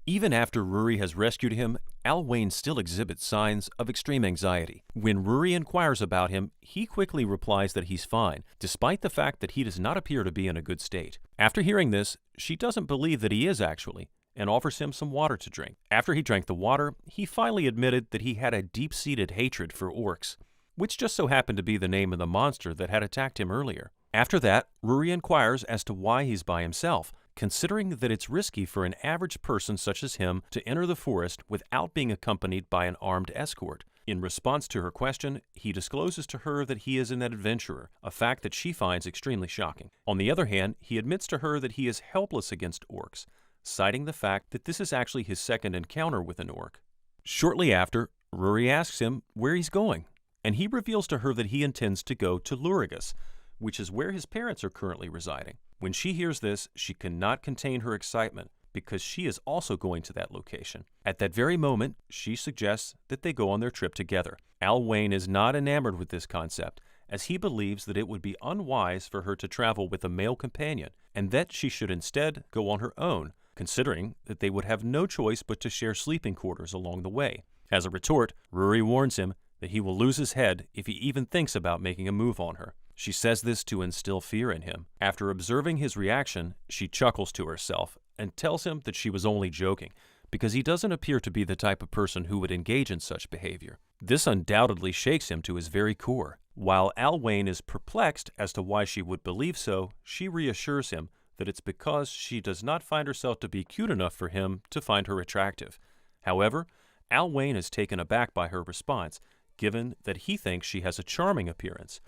Even after Rory has rescued him, Al Wayne still exhibits signs of extreme anxiety. When Rory inquires about him, he quickly replies that he's fine, despite the fact that he does not appear to be in a good state. After hearing this, she doesn't believe that he is actually, and offers him some water to drink. After he drank the water, he finally admitted that he had a deep-seated hatred for orcs, which just so happened to be the name of the monster that had attacked him earlier. After that, Rory inquires as to why he's by himself, considering that it's risky for an average person such as him to enter the forest without being accompanied by an armed escort. In response to her question, he discloses to her that he is an adventurer, a fact that she finds extremely shocking. On the other hand, he admits to her that he is helpless against orcs, citing the fact that this is actually his second encounter with an orc. Shortly after, Rory asks him where he's going, and he reveals to her that he intends to go to Lurigus, which is where his parents are currently residing. When she hears this, she cannot contain her excitement because she is also going to that location. At that very moment, she suggests that they go on their trip together. Al Wayne is not enamored with this concept, as he believes that it would be unwise for her to travel with a male companion, and that she should instead go on her own, considering that they would have no choice but to share sleeping quarters along the way. As a retort, Rory warns him that he will lose his head if he even thinks about making a move on her. She says this to instill fear in him. After observing his reaction, she chuckles to herself and tells him that she was only joking, because he doesn't appear to be the type of person who would engage in such behavior. This undoubtedly shakes him to his very core. While Al Wayne is perplexed as to why she would believe so, she reassures him that it's because she does not find herself to be cute enough for him to find her attractive. However, Al Wayne is taken aback by her response, given that he thinks she has a charming appearance.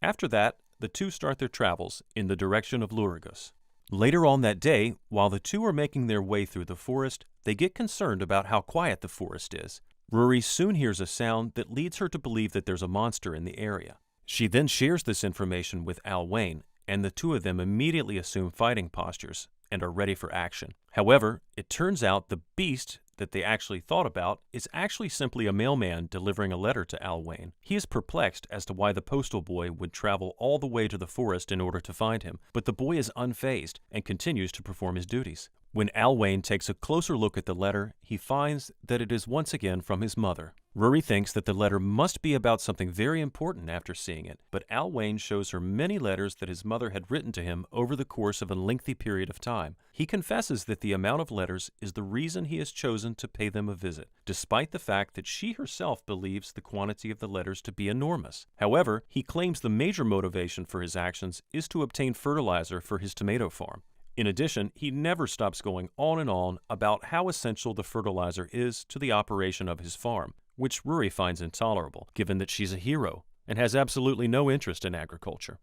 After that, the two start their travels in the direction of Lurigus. Later on that day, while the two are making their way through the forest, they get concerned about how quiet the forest is. Rory soon hears a sound that leads her to believe that there's a monster in the area. She then shares this information with Al Wayne, and the two of them immediately assume fighting postures and are ready for action. However, it turns out the beast that they actually thought about is actually simply a mailman delivering a letter to Al Wayne. He is perplexed as to why the postal boy would travel all the way to the forest in order to find him, but the boy is unfazed and continues to perform his duties. When Al Wayne takes a closer look at the letter, he finds that it is once again from his mother. Rory thinks that the letter must be about something very important after seeing it, but Al Wayne shows her many letters that his mother had written to him over the course of a lengthy period of time. He confesses that the amount of letters is the reason he has chosen to pay them a visit, despite the fact that she herself believes the quantity of the letters to be enormous. However, he claims the major motivation for his actions is to obtain fertilizer for his tomato farm. In addition, he never stops going on and on about how essential the fertilizer is to the operation of his farm, which Rory finds intolerable, given that she's a hero and has absolutely no interest in agriculture.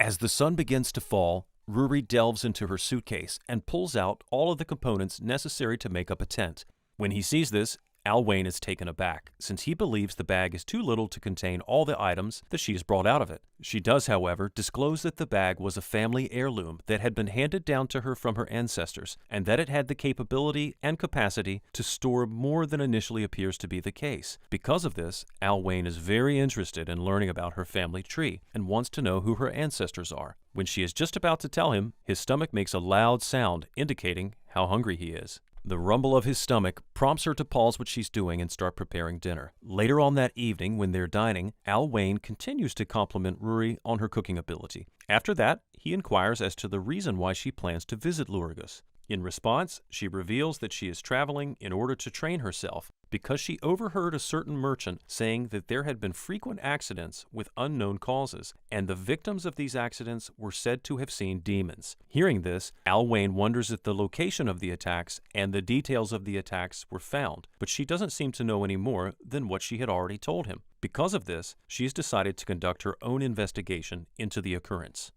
As the sun begins to fall, Rory delves into her suitcase and pulls out all of the components necessary to make up a tent. When he sees this, Al Wayne is taken aback, since he believes the bag is too little to contain all the items that she has brought out of it. She does, however, disclose that the bag was a family heirloom that had been handed down to her from her ancestors, and that it had the capability and capacity to store more than initially appears to be the case. Because of this, Al Wayne is very interested in learning about her family tree and wants to know who her ancestors are. When she is just about to tell him, his stomach makes a loud sound indicating how hungry he is. The rumble of his stomach prompts her to pause what she's doing and start preparing dinner. Later on that evening, when they're dining, Al Wayne continues to compliment Rory on her cooking ability. After that, he inquires as to the reason why she plans to visit Lurigus. In response, she reveals that she is traveling in order to train herself because she overheard a certain merchant saying that there had been frequent accidents with unknown causes, and the victims of these accidents were said to have seen demons. Hearing this, Al Wayne wonders if the location of the attacks and the details of the attacks were found, but she doesn't seem to know any more than what she had already told him. Because of this, she's decided to conduct her own investigation into the occurrence.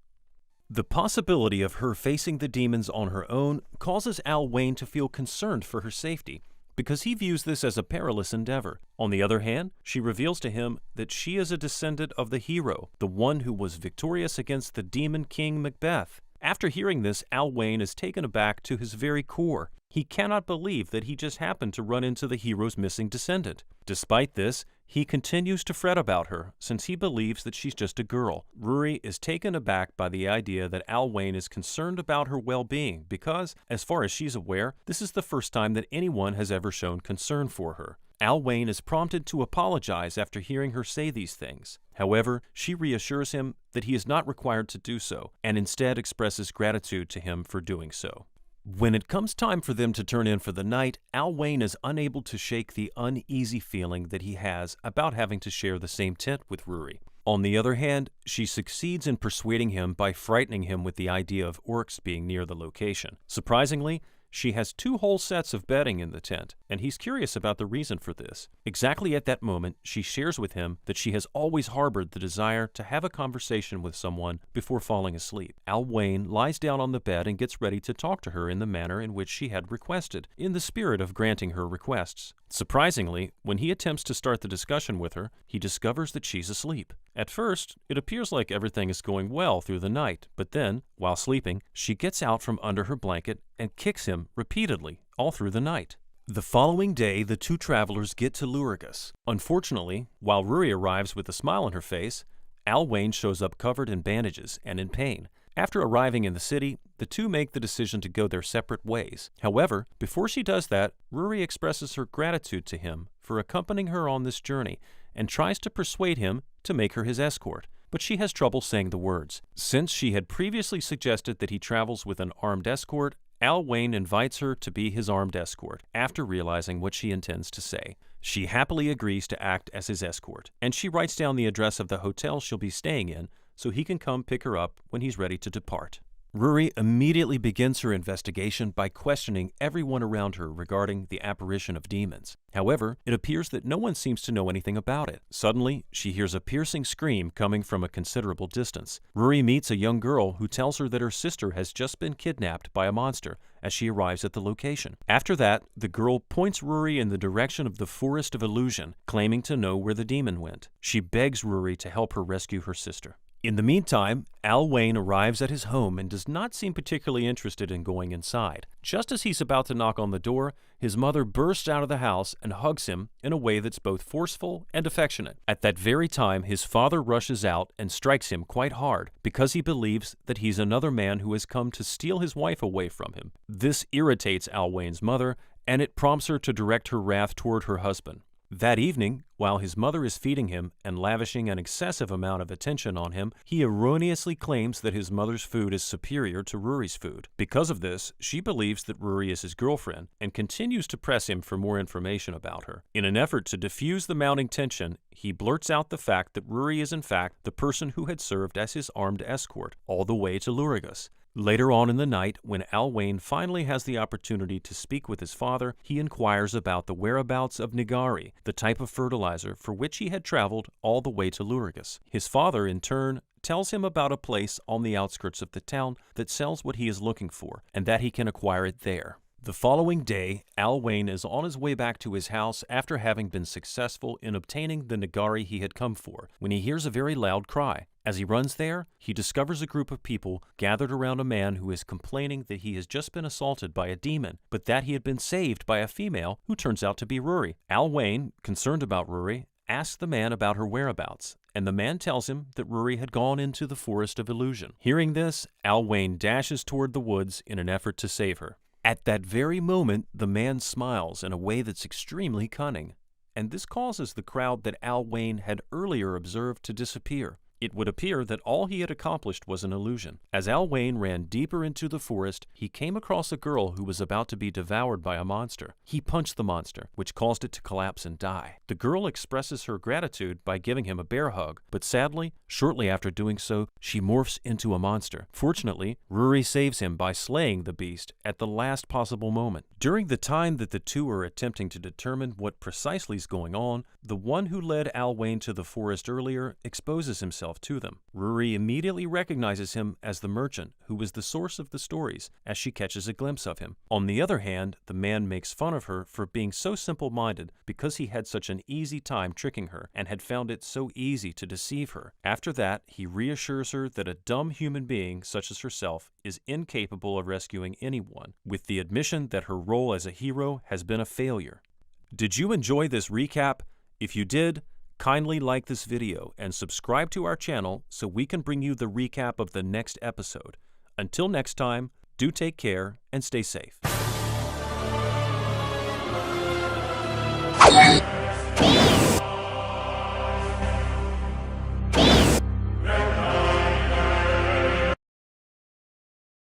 The possibility of her facing the demons on her own causes Al Wayne to feel concerned for her safety, because he views this as a perilous endeavor. On the other hand, she reveals to him that she is a descendant of the hero, the one who was victorious against the demon king Macbeth. After hearing this, Al Wayne is taken aback to his very core. He cannot believe that he just happened to run into the hero's missing descendant. Despite this, he continues to fret about her, since he believes that she's just a girl. Rory is taken aback by the idea that Al Wayne is concerned about her well-being because, as far as she's aware, this is the first time that anyone has ever shown concern for her. Al Wayne is prompted to apologize after hearing her say these things. However, she reassures him that he is not required to do so, and instead expresses gratitude to him for doing so. When it comes time for them to turn in for the night, Al Wayne is unable to shake the uneasy feeling that he has about having to share the same tent with Rory. On the other hand, she succeeds in persuading him by frightening him with the idea of orcs being near the location. Surprisingly, she has 2 whole sets of bedding in the tent, and he's curious about the reason for this. Exactly at that moment, she shares with him that she has always harbored the desire to have a conversation with someone before falling asleep. Al Wayne lies down on the bed and gets ready to talk to her in the manner in which she had requested, in the spirit of granting her requests. Surprisingly, when he attempts to start the discussion with her, he discovers that she's asleep. At first, it appears like everything is going well through the night, but then, while sleeping, she gets out from under her blanket and kicks him repeatedly all through the night. The following day, the 2 travelers get to Lurigus. Unfortunately, while Rory arrives with a smile on her face, Al Wayne shows up covered in bandages and in pain. After arriving in the city, the 2 make the decision to go their separate ways. However, before she does that, Rory expresses her gratitude to him for accompanying her on this journey and tries to persuade him to make her his escort, but she has trouble saying the words. Since she had previously suggested that he travels with an armed escort, Al Wayne invites her to be his armed escort after realizing what she intends to say. She happily agrees to act as his escort, and she writes down the address of the hotel she'll be staying in so he can come pick her up when he's ready to depart. Rory immediately begins her investigation by questioning everyone around her regarding the apparition of demons. However, it appears that no one seems to know anything about it. Suddenly, she hears a piercing scream coming from a considerable distance. Rory meets a young girl who tells her that her sister has just been kidnapped by a monster as she arrives at the location. After that, the girl points Rory in the direction of the Forest of Illusion, claiming to know where the demon went. She begs Rory to help her rescue her sister. In the meantime, Al Wayne arrives at his home and does not seem particularly interested in going inside. Just as he's about to knock on the door, his mother bursts out of the house and hugs him in a way that's both forceful and affectionate. At that very time, his father rushes out and strikes him quite hard because he believes that he's another man who has come to steal his wife away from him. This irritates Al Wayne's mother, and it prompts her to direct her wrath toward her husband. That evening, while his mother is feeding him and lavishing an excessive amount of attention on him, he erroneously claims that his mother's food is superior to Rory's food. Because of this, she believes that Rory is his girlfriend and continues to press him for more information about her. In an effort to diffuse the mounting tension, he blurts out the fact that Rory is in fact the person who had served as his armed escort all the way to Lurigus. Later on in the night, when Al Wayne finally has the opportunity to speak with his father, he inquires about the whereabouts of Nigari, the type of fertilizer for which he had traveled all the way to Lurigus. His father, in turn, tells him about a place on the outskirts of the town that sells what he is looking for, and that he can acquire it there. The following day, Al Wayne is on his way back to his house after having been successful in obtaining the Nigari he had come for, when he hears a very loud cry. As he runs there, he discovers a group of people gathered around a man who is complaining that he has just been assaulted by a demon, but that he had been saved by a female who turns out to be Rory. Al Wayne, concerned about Rory, asks the man about her whereabouts, and the man tells him that Rory had gone into the Forest of Illusion. Hearing this, Al Wayne dashes toward the woods in an effort to save her. At that very moment, the man smiles in a way that's extremely cunning, and this causes the crowd that Al Wayne had earlier observed to disappear. It would appear that all he had accomplished was an illusion. As Al Wayne ran deeper into the forest, he came across a girl who was about to be devoured by a monster. He punched the monster, which caused it to collapse and die. The girl expresses her gratitude by giving him a bear hug, but sadly, shortly after doing so, she morphs into a monster. Fortunately, Rory saves him by slaying the beast at the last possible moment. During the time that the two are attempting to determine what precisely is going on, the one who led Al Wayne to the forest earlier exposes himself himself to them. Ruri immediately recognizes him as the merchant who was the source of the stories as she catches a glimpse of him. On the other hand, the man makes fun of her for being so simple-minded because he had such an easy time tricking her and had found it so easy to deceive her. After that, he reassures her that a dumb human being such as herself is incapable of rescuing anyone, with the admission that her role as a hero has been a failure. Did you enjoy this recap? If you did, kindly like this video and subscribe to our channel so we can bring you the recap of the next episode. Until next time, do take care and stay safe.